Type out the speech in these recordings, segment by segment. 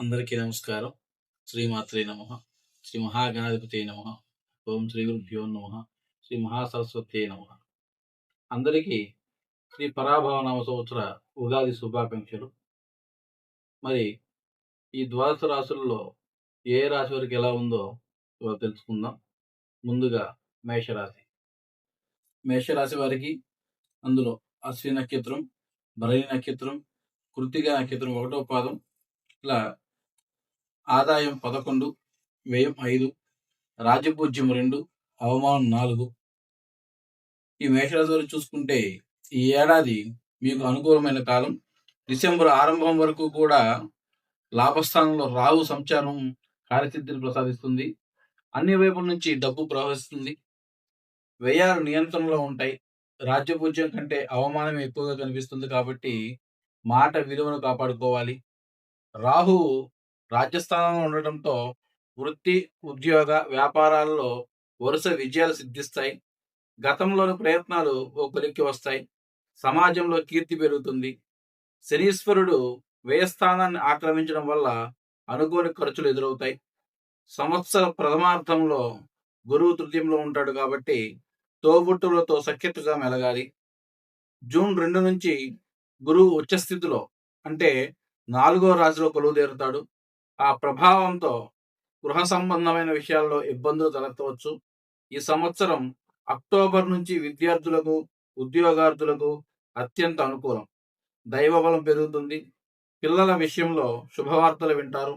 అందరికీ నమస్కారం. శ్రీమాత్రే నమః. శ్రీ మహాగణాధిపతయే నమః. ఓం శ్రీ గురుభ్యో నమః. శ్రీ మహాసరస్వత్యై నమః. అందరికీ శ్రీ పరాభవ నామ సంవత్సర ఉగాది శుభాకాంక్షలు. మరి ఈ ద్వాదశ రాశుల్లో ఏ రాశి వరకు ఎలా ఉందో ఇవాళ తెలుసుకుందాం. ముందుగా మేషరాశి. మేషరాశి వారికి అందులో అశ్విని నక్షత్రం, భరణి నక్షత్రం, కృత్తిక నక్షత్రం 1వ పాదం, ఇలా ఆదాయం 11, వ్యయం 5, రాజపూజ్యం 2, అవమానం 4. ఈ మేషరాశి వారు చూసుకుంటే ఈ ఏడాది మీకు అనుకూలమైన కాలం. డిసెంబర్ ఆరంభం వరకు కూడా లాభస్థానంలో రాహు సంచారం కార్యసిద్ధిని ప్రసాదిస్తుంది. అన్ని వైపుల నుంచి డబ్బు ప్రవహిస్తుంది. వ్యయాలు నియంత్రణలో ఉంటాయి. రాజ్యపూజ్యం కంటే అవమానం ఎక్కువగా కనిపిస్తుంది కాబట్టి మాట విలువను కాపాడుకోవాలి. రాహు రాజ్యస్థానంలో ఉండటంతో వృత్తి, ఉద్యోగ, వ్యాపారాల్లో వరుస విజయాలు సిద్ధిస్తాయి. గతంలోని ప్రయత్నాలు ఓ కొలిక్కి వస్తాయి. సమాజంలో కీర్తి పెరుగుతుంది. శనీశ్వరుడు వ్యయస్థానాన్ని ఆక్రమించడం వల్ల అనుకోని ఖర్చులు ఎదురవుతాయి. సంవత్సర ప్రథమార్థంలో గురువు తృతీయంలో ఉంటాడు కాబట్టి తోబుట్టువులతో సఖ్యతగా మెలగాలి. జూన్ 2 నుంచి గురువు ఉచ్చస్థితిలో అంటే 4వ రాశిలో కొలువుదీరుతాడు. ఆ ప్రభావంతో గృహ సంబంధమైన విషయాల్లో ఇబ్బందులు తలెత్తవచ్చు. ఈ సంవత్సరం అక్టోబర్ నుంచి విద్యార్థులకు, ఉద్యోగార్థులకు అత్యంత అనుకూలం. దైవబలం పెరుగుతుంది. పిల్లల విషయంలో శుభవార్తలు వింటారు.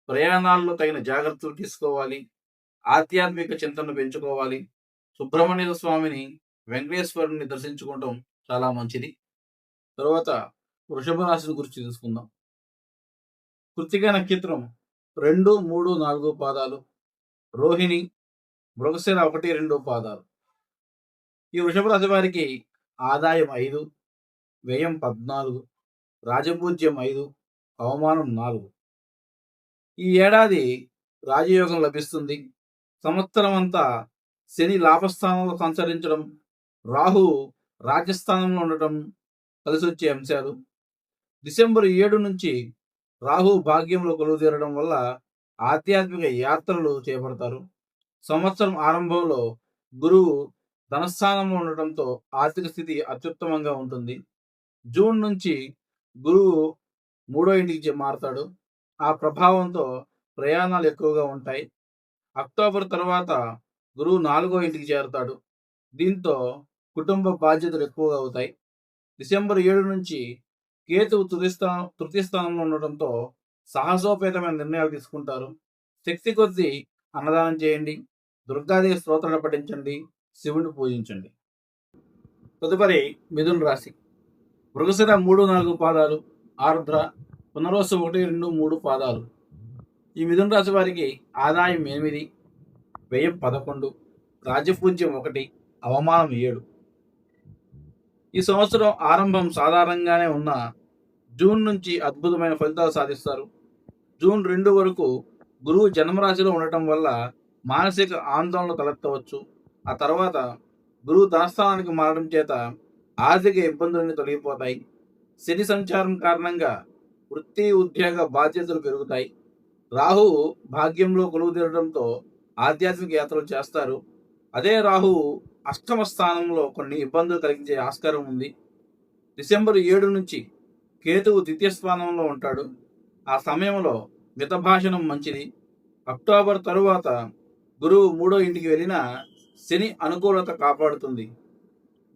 ప్రయాణాల్లో తగిన జాగ్రత్తలు తీసుకోవాలి. ఆధ్యాత్మిక చింతనను పెంచుకోవాలి. సుబ్రహ్మణ్య స్వామిని, వెంకటేశ్వరుని దర్శించుకోవడం చాలా మంచిది. తరువాత వృషభ రాశి గురించి తెలుసుకుందాం. కృత్తిక నక్షత్రం 2, 3, 4 పాదాలు, రోహిణి, మృగశిర 1, 2 పాదాలు. ఈ వృషభ రాశి వారికి ఆదాయం 5, వ్యయం 14, రాజపూజ్యం 5, అవమానం 4. ఈ ఏడాది రాజయోగం లభిస్తుంది. సంవత్సరం అంతా శని లాభస్థానంలో సంచరించడం, రాహు రాజ్యస్థానంలో ఉండటం కలిసి వచ్చే అంశాలు. డిసెంబర్ 7 నుంచి రాహు భాగ్యంలో కొలువుదీరడం వల్ల ఆధ్యాత్మిక యాత్రలు చేపడతారు. సంవత్సరం ఆరంభంలో గురువు ధనస్థానంలో ఉండటంతో ఆర్థిక స్థితి అత్యుత్తమంగా ఉంటుంది. జూన్ నుంచి గురువు 3వ ఇంటికి మారతాడు. ఆ ప్రభావంతో ప్రయాణాలు ఎక్కువగా ఉంటాయి. అక్టోబర్ తర్వాత గురువు 4వ ఇంటికి చేరతాడు. దీంతో కుటుంబ బాధ్యతలు ఎక్కువగా అవుతాయి. డిసెంబర్ 7 నుంచి కేతువు తృతీయ స్థానంలో ఉండటంతో సాహసోపేతమైన నిర్ణయాలు తీసుకుంటారు. శక్తి కొద్దీ అన్నదానం చేయండి. దుర్గాదేవి స్తోత్రాలు పఠించండి. శివుని పూజించండి. తదుపరి మిథున రాశి. మృగశిర 3, 4 పాదాలు, ఆరుద్ర, పునర్వసు 1, 2, 3 పాదాలు. ఈ మిథున రాశి వారికి ఆదాయం 8, వ్యయం 11, రాజపూజ్యం 1, అవమానం 7. ఈ సంవత్సరం ఆరంభం సాధారణంగానే ఉన్న జూన్ నుంచి అద్భుతమైన ఫలితాలు సాధిస్తారు. జూన్ 2 వరకు గురువు జన్మరాశిలో ఉండటం వల్ల మానసిక ఆందోళన తలెత్తవచ్చు. ఆ తర్వాత గురువు ధనస్థానానికి మారడం చేత ఆర్థిక ఇబ్బందులన్నీ తొలగిపోతాయి. శని సంచారం కారణంగా వృత్తి, ఉద్యోగ బాధ్యతలు పెరుగుతాయి. రాహువు భాగ్యంలో కొలువుదీరడంతో ఆధ్యాత్మిక యాత్రలు చేస్తారు. అదే రాహువు అష్టమ స్థానంలో కొన్ని ఇబ్బందులు కలిగించే ఆస్కారం ఉంది. డిసెంబర్ 7 నుంచి కేతువు ద్వితీయ స్థానంలో ఉంటాడు. ఆ సమయంలో మితభాషణం మంచిది. అక్టోబర్ తరువాత గురువు 3వ ఇంటికి వెళ్ళినా శని అనుకూలత కాపాడుతుంది.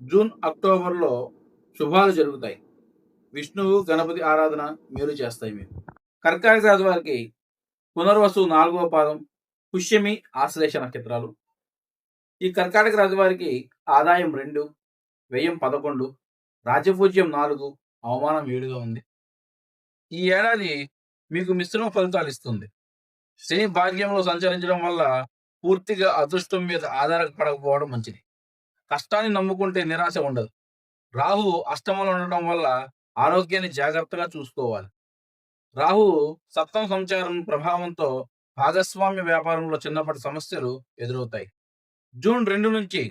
జూన్, అక్టోబర్లో శుభాలు జరుగుతాయి. విష్ణువు, గణపతి ఆరాధన మేలు చేస్తాయి. మీరు కర్కాటక రాశి వారికి పునర్వసు 4వ పాదం, పుష్యమి, ఆశ్లేష నక్షత్రాలు. ఈ కర్కాటక రాశి వారికి ఆదాయం 2, వ్యయం 11, రాజపూజ్యం 4, అవమానం 7గా ఉంది. ఈ ఏడాది మీకు మిశ్రమ ఫలితాలు ఇస్తుంది. శని భాగ్యంలో సంచరించడం వల్ల పూర్తిగా అదృష్టం మీద ఆధారపడకపోవడం మంచిది. కష్టాన్ని నమ్ముకుంటే నిరాశ ఉండదు. రాహు అష్టమంలో ఉండటం వల్ల ఆరోగ్యాన్ని జాగ్రత్తగా చూసుకోవాలి. రాహు సప్తమ సంచారం ప్రభావంతో భాగస్వామ్య వ్యాపారంలో చిన్నపాటి సమస్యలు ఎదురవుతాయి. జూన్ 2 నుంచి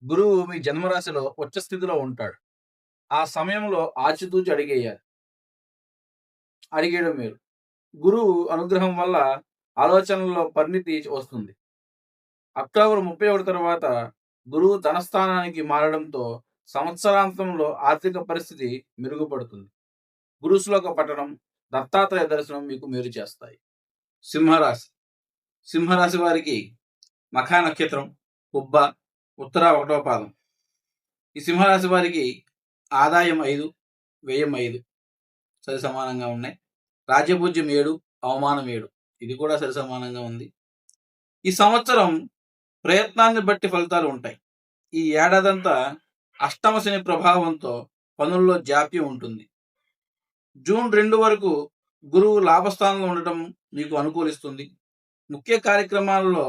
గురువు మీ జన్మరాశిలో ఉచ్చ స్థితిలో ఉంటాడు. ఆ సమయంలో ఆచితూచి అడిగేయడం మీరు. గురువు అనుగ్రహం వల్ల ఆలోచనల్లో పరిణితి వస్తుంది. అక్టోబర్ 31 తర్వాత గురువు ధనస్థానానికి మారడంతో సంవత్సరాంతంలో ఆర్థిక పరిస్థితి మెరుగుపడుతుంది. గురు శ్లోక పఠనం, దత్తాత్రేయ దర్శనం మీకు మేలు చేస్తాయి. సింహరాశి. సింహరాశి వారికి మఖా నక్షత్రం, కుబ్బ, ఉత్తర 1వ పాదం. ఈ సింహరాశి వారికి ఆదాయం 5, వ్యయం 5 సరి సమానంగా ఉన్నాయి. రాజ్యపూజ్యం 7, అవమానం 7 ఇది కూడా సరి సమానంగా ఉంది. ఈ సంవత్సరం ప్రయత్నాన్ని బట్టి ఫలితాలు ఉంటాయి. ఈ ఏడాదంతా అష్టమ శని ప్రభావంతో పనుల్లో జాప్యం ఉంటుంది. జూన్ 2 వరకు గురువు లాభస్థానంలో ఉండటం మీకు అనుకూలిస్తుంది. ముఖ్య కార్యక్రమాల్లో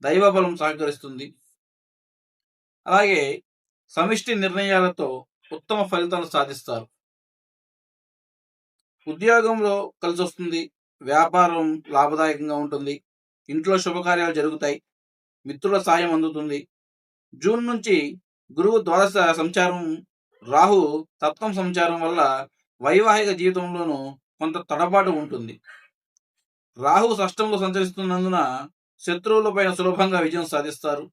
దైవబలం సహకరిస్తుంది. అలాగే సమిష్టి నిర్ణయాలతో ఉత్తమ ఫలితాలు సాధిస్తారు. ఉద్యోగంలో కలిసి వస్తుంది. వ్యాపారం లాభదాయకంగా ఉంటుంది. ఇంట్లో శుభకార్యాలు జరుగుతాయి. మిత్రుల సాయం అందుతుంది. జూన్ నుంచి గురువు ద్వాదశ సంచారం, రాహు తత్వం సంచారం వల్ల వైవాహిక జీవితంలోనూ కొంత తడబాటు ఉంటుంది. రాహు షష్టంలో సంచరిస్తున్నందున శత్రువులపైన సులభంగా విజయం సాధిస్తారు.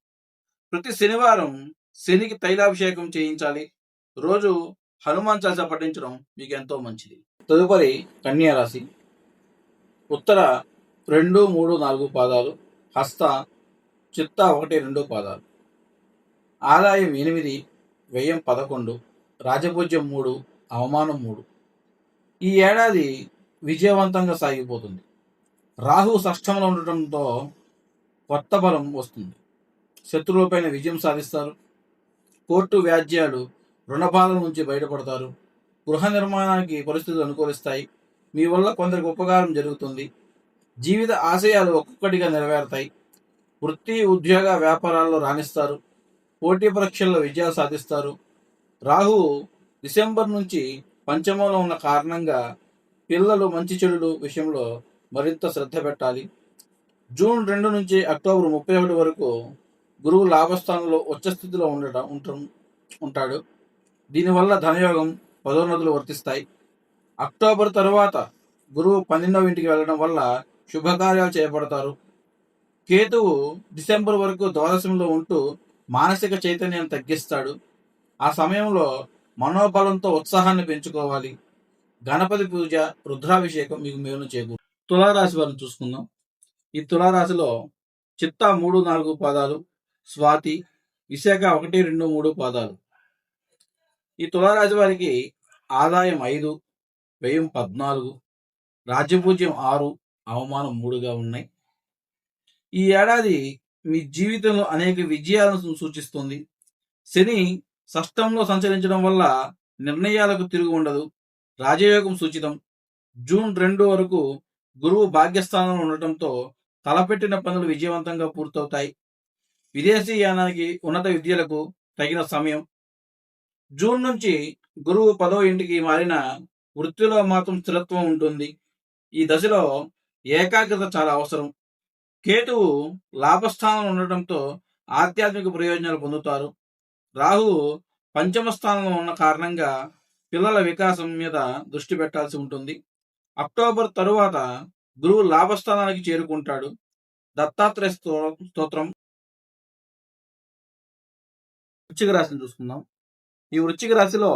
ప్రతి శనివారం శనికి తైలాభిషేకం చేయించాలి. రోజు హనుమాన్ చాలీసా పఠించడం మీకు ఎంతో మంచిది. తదుపరి కన్యా రాశి. ఉత్తర 2, 3, 4 పాదాలు, హస్త, చిత్త 1, 2 పాదాలు. ఆదాయం 8, వ్యయం 11, రాజపూజ్యం 3, అవమానం 3. ఈ ఏడాది విజయవంతంగా సాగిపోతుంది. రాహు షష్టంలో ఉండటంతో కొత్త బలం వస్తుంది. శత్రువులపైన విజయం సాధిస్తారు. కోర్టు వ్యాజ్యాలు, రుణబాధల నుంచి బయటపడతారు. గృహ నిర్మాణానికి పరిస్థితులు అనుకూలిస్తాయి. మీ వల్ల కొందరికి ఉపకారం జరుగుతుంది. జీవిత ఆశయాలు ఒక్కొక్కటిగా నెరవేరుతాయి. వృత్తి, ఉద్యోగ, వ్యాపారాల్లో రాణిస్తారు. పోటీ పరీక్షల్లో విజయాలు సాధిస్తారు. రాహు డిసెంబర్ నుంచి పంచమంలో ఉన్న కారణంగా పిల్లలు మంచి చెడులు విషయంలో మరింత శ్రద్ధ పెట్టాలి. జూన్ 2 నుంచి అక్టోబర్ 31 వరకు గురువు లాభస్థానంలో ఉచ్చస్థితిలో ఉంటాడు. దీనివల్ల ధనయోగం, పదోన్నతులు వర్తిస్తాయి. అక్టోబర్ తరువాత గురువు 12వ ఇంటికి వెళ్ళడం వల్ల శుభకార్యాలు చేపడతారు. కేతువు డిసెంబర్ వరకు ద్వాదశంలో ఉంటూ మానసిక చైతన్యం తగ్గిస్తాడు. ఆ సమయంలో మనోబలంతో ఉత్సాహాన్ని పెంచుకోవాలి. గణపతి పూజ, రుద్రాభిషేకం మీకు మేలు చేకూరు. తులారాశి వారిని చూసుకుందాం. ఈ తులారాశిలో చిత్త 3, 4 పాదాలు, స్వాతి, విశాఖ 1, 2, 3 పాదాలు. ఈ తులారాశి వారికి ఆదాయం 5, వ్యయం 14, రాజ్యపూజ్యం 6, అవమానం 3గా ఉన్నాయి. ఈ ఏడాది మీ జీవితంలో అనేక విజయాలను సూచిస్తుంది. శని షష్టంలో సంచరించడం వల్ల నిర్ణయాలకు తిరుగు ఉండదు. రాజయోగం సూచితం. జూన్ 2 వరకు గురువు భాగ్యస్థానంలో ఉండటంతో తలపెట్టిన పనులు విజయవంతంగా పూర్తవుతాయి. విదేశీ యానానికి, ఉన్నత విద్యలకు తగిన సమయం. జూన్ నుంచి గురువు 10వ ఇంటికి మారిన వృత్తిలో మాత్రం స్థిరత్వం ఉంటుంది. ఈ దశలో ఏకాగ్రత చాలా అవసరం. కేతువు లాభస్థానంలో ఉండటంతో ఆధ్యాత్మిక ప్రయోజనాలు పొందుతారు. రాహు పంచమ స్థానంలో ఉన్న కారణంగా పిల్లల వికాసం మీద దృష్టి పెట్టాల్సి ఉంటుంది. అక్టోబర్ తరువాత గురువు లాభస్థానానికి చేరుకుంటాడు. దత్తాత్రేయ స్తోత్రం. వృశ్చిక రాశిని చూసుకుందాం. ఈ వృశ్చిక రాశిలో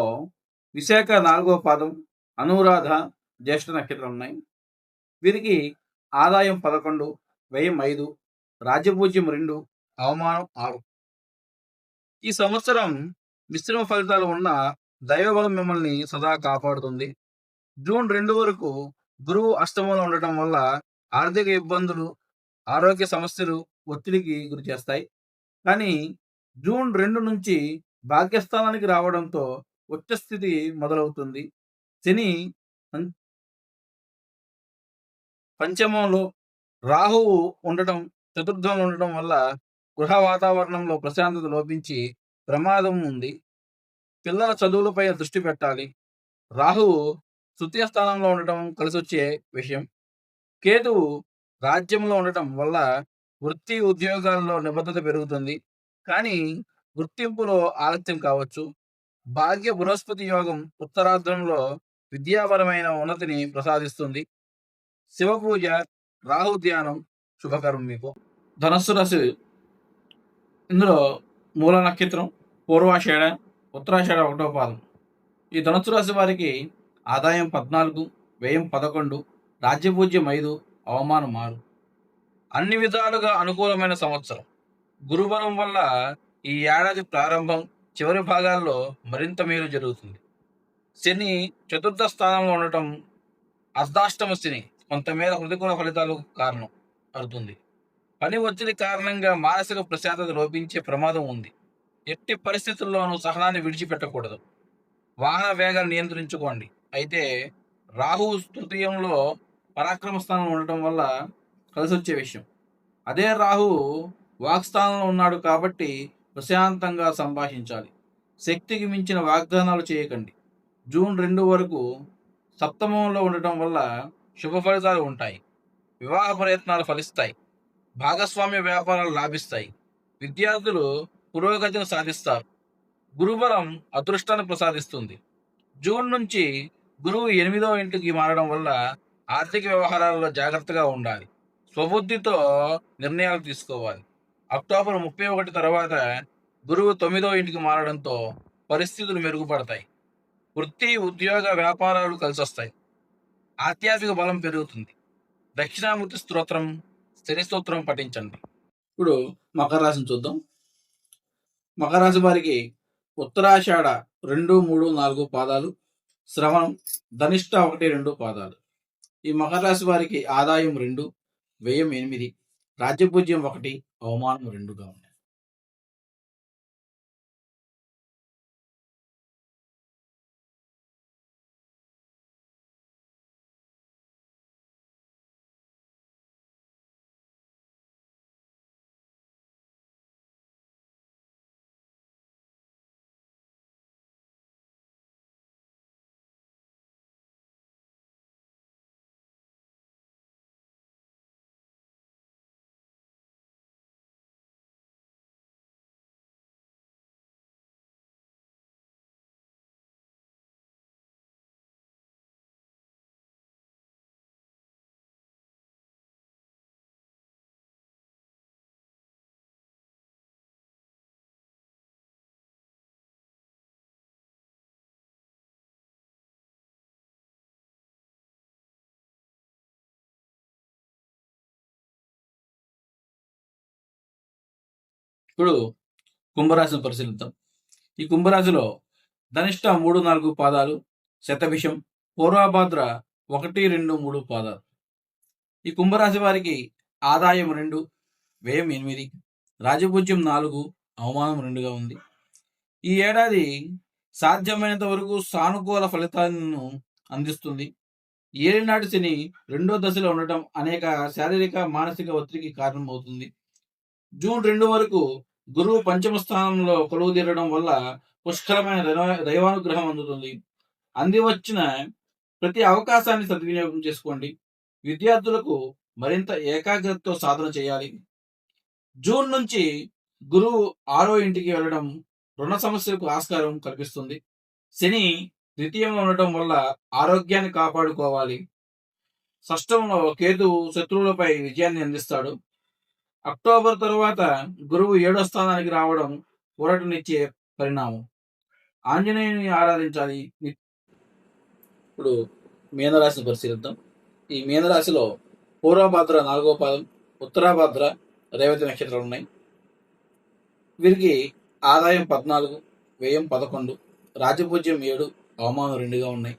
విశాఖ 4వ పాదం, అనురాధ, జ్యేష్ఠ నక్షత్రం ఉన్నాయి. వీరికి ఆదాయం 11, వ్యయం 5, రాజ్యపూజ్యం 2, అవమానం 6. ఈ సంవత్సరం మిశ్రమ ఫలితాలు ఉన్న దైవబలం మిమ్మల్ని సదా కాపాడుతుంది. జూన్ 2 వరకు గురువు అష్టమంలో ఉండటం వల్ల ఆర్థిక ఇబ్బందులు, ఆరోగ్య సమస్యలు ఒత్తిడికి గురి చేస్తాయి. కానీ జూన్ 2 నుంచి భాగ్యస్థానానికి రావడంతో ఉచ్చస్థితి మొదలవుతుంది. శని పంచమంలో, రాహువు ఉండటం చతుర్థంలో ఉండటం వల్ల గృహ వాతావరణంలో ప్రశాంతత లోపించి ప్రమాదం ఉంది. పిల్లల చదువులపై దృష్టి పెట్టాలి. రాహువు తృతీయ స్థానంలో ఉండటం కలిసొచ్చే విషయం. కేతువు రాజ్యంలో ఉండటం వల్ల వృత్తి, ఉద్యోగాల్లో నిబద్ధత పెరుగుతుంది. కానీ గుర్తింపులో ఆలస్యం కావచ్చు. భాగ్య బృహస్పతి యోగం ఉత్తరార్ధంలో విద్యాపరమైన ఉన్నతిని ప్రసాదిస్తుంది. శివ పూజ, రాహు ధ్యానం శుభకరం మీకు. ధనస్సు రాశి, ఇందులో మూల నక్షత్రం పూర్వాషాఢ, ఉత్తరాషాఢ 1వ పాదం. ఈ ధనుస్సు రాశి వారికి ఆదాయం 14, వ్యయం 11, రాజ్యపూజ్యం 5, అవమానం 6. అన్ని విధాలుగా అనుకూలమైన సంవత్సరం. గురుబలం వల్ల ఈ ఏడాది ప్రారంభం, చివరి భాగాల్లో మరింత మేలు జరుగుతుంది. శని చతుర్థ స్థానంలో ఉండటం, అర్ధాష్టమ శని కొంతమేర ప్రతికూల ఫలితాలు కారణం అవుతుంది. పని ఒత్తిడి కారణంగా మానసిక ప్రశాంతత లోపించే ప్రమాదం ఉంది. ఎట్టి పరిస్థితుల్లోనూ సహనాన్ని విడిచిపెట్టకూడదు. వాహన వేగాన్ని నియంత్రించుకోండి. అయితే రాహు తృతీయంలో పరాక్రమ స్థానంలో ఉండటం వల్ల కలిసి వచ్చే విషయం. అదే రాహు వాక్స్థానంలో ఉన్నాడు కాబట్టి ప్రశాంతంగా సంభాషించాలి. శక్తికి మించిన వాగ్దానాలు చేయకండి. జూన్ 2 వరకు సప్తమంలో ఉండటం వల్ల శుభ ఫలితాలు ఉంటాయి. వివాహ ప్రయత్నాలు ఫలిస్తాయి. భాగస్వామ్య వ్యాపారాలు లాభిస్తాయి. విద్యార్థులు పురోగతిని సాధిస్తారు. గురుబలం అదృష్టాన్ని ప్రసాదిస్తుంది. జూన్ నుంచి గురువు 8వ ఇంటికి మారడం వల్ల ఆర్థిక వ్యవహారాల్లో జాగ్రత్తగా ఉండాలి. స్వబుద్ధితో నిర్ణయాలు తీసుకోవాలి. అక్టోబర్ 31 తర్వాత గురువు 9వ ఇంటికి మారడంతో పరిస్థితులు మెరుగుపడతాయి. వృత్తి, ఉద్యోగ, వ్యాపారాలు కలిసొస్తాయి. ఆధ్యాత్మిక బలం పెరుగుతుంది. దక్షిణామూర్తి స్తోత్రం, శని స్తోత్రం పఠించండి. ఇప్పుడు మకర రాశిని చూద్దాం. మకర రాశి వారికి ఉత్తరాషాఢ 2, 3, 4 పాదాలు, శ్రవణం, ధనిష్ట 1, 2 పాదాలు. ఈ మకర రాశి వారికి ఆదాయం 2, వ్యయం 8, రాజ్యపూజ్యం 1, అవమానం 2గా ఉన్నాయి. ఇప్పుడు కుంభరాశిని పరిశీలిద్దాం. ఈ కుంభరాశిలో ధనిష్ట 3, 4 పాదాలు, శతభిషం, పూర్వభాద్ర 1, 2, 3 పాదాలు. ఈ కుంభరాశి వారికి ఆదాయం 2, వ్యయం 8, రాజపూజ్యం 4, అవమానం 2గా ఉంది. ఈ ఏడాది సాధ్యమైనంత వరకు సానుకూల ఫలితాలను అందిస్తుంది. ఏలినాటి శని 2వ దశలో ఉండటం అనేక శారీరక, మానసిక ఒత్తిడికి కారణమవుతుంది. జూన్ 2 వరకు గురువు పంచమ స్థానంలో కొలువు తీరడం వల్ల పుష్కలమైన దైవానుగ్రహం అందుతుంది. అందివచ్చిన ప్రతి అవకాశాన్ని సద్వినియోగం చేసుకోండి. విద్యార్థులకు మరింత ఏకాగ్రతతో సాధన చేయాలి. జూన్ నుంచి గురువు 6వ ఇంటికి వెళ్ళడం రుణ సమస్యలకు ఆస్కారం కల్పిస్తుంది. శని ద్వితీయంలో ఉండటం వల్ల ఆరోగ్యాన్ని కాపాడుకోవాలి. షష్టంలో కేతువు శత్రువులపై విజయాన్ని అందిస్తాడు. అక్టోబర్ తరువాత గురువు 7వ స్థానానికి రావడం ఊరటనిచ్చే పరిణామం. ఆంజనేయుని ఆరాధించాలి. ఇప్పుడు మీనరాశిని పరిశీలిద్దాం. ఈ మీనరాశిలో పూర్వభాద్ర 4వ పాదం, ఉత్తరాభాద్ర, రేవతి నక్షత్రాలు ఉన్నాయి. వీరికి ఆదాయం 14, వ్యయం 11, రాజపూజ్యం 7, అవమానం 2గా ఉన్నాయి.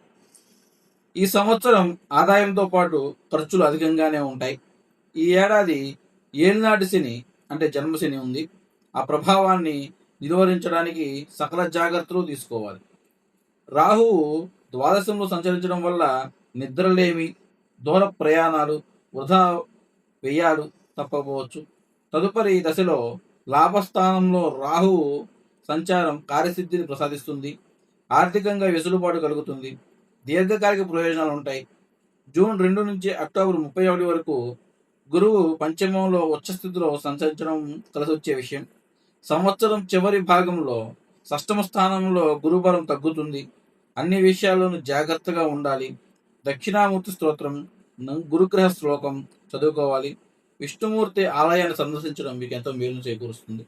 ఈ సంవత్సరం ఆదాయంతో పాటు ఖర్చులు అధికంగానే ఉంటాయి. ఈ ఏడాది ఏలినాటి శని అంటే జన్మశని ఉంది. ఆ ప్రభావాన్ని నిలువరించడానికి సకల జాగ్రత్తలు తీసుకోవాలి. రాహువు ద్వాదశంలో సంచరించడం వల్ల నిద్రలేమి, దూర ప్రయాణాలు, వృధా వ్యయాలు తప్పకపోవచ్చు. తదుపరి దశలో లాభస్థానంలో రాహువు సంచారం కార్యసిద్ధిని ప్రసాదిస్తుంది. ఆర్థికంగా వెసులుబాటు కలుగుతుంది. దీర్ఘకాలిక ప్రయోజనాలు ఉంటాయి. జూన్ 2 నుంచి అక్టోబర్ 31 వరకు గురువు పంచమంలో ఉచ్చస్థితిలో సంచరించడం కలిసొచ్చే విషయం. సంవత్సరం చివరి భాగంలో షష్టమ స్థానంలో గురుబలం తగ్గుతుంది. అన్ని విషయాల్లోనూ జాగ్రత్తగా ఉండాలి. దక్షిణామూర్తి స్తోత్రం, గురుగ్రహ శ్లోకం చదువుకోవాలి. విష్ణుమూర్తి ఆలయాన్ని సందర్శించడం మీకు ఎంతో మేలును చేకూరుస్తుంది.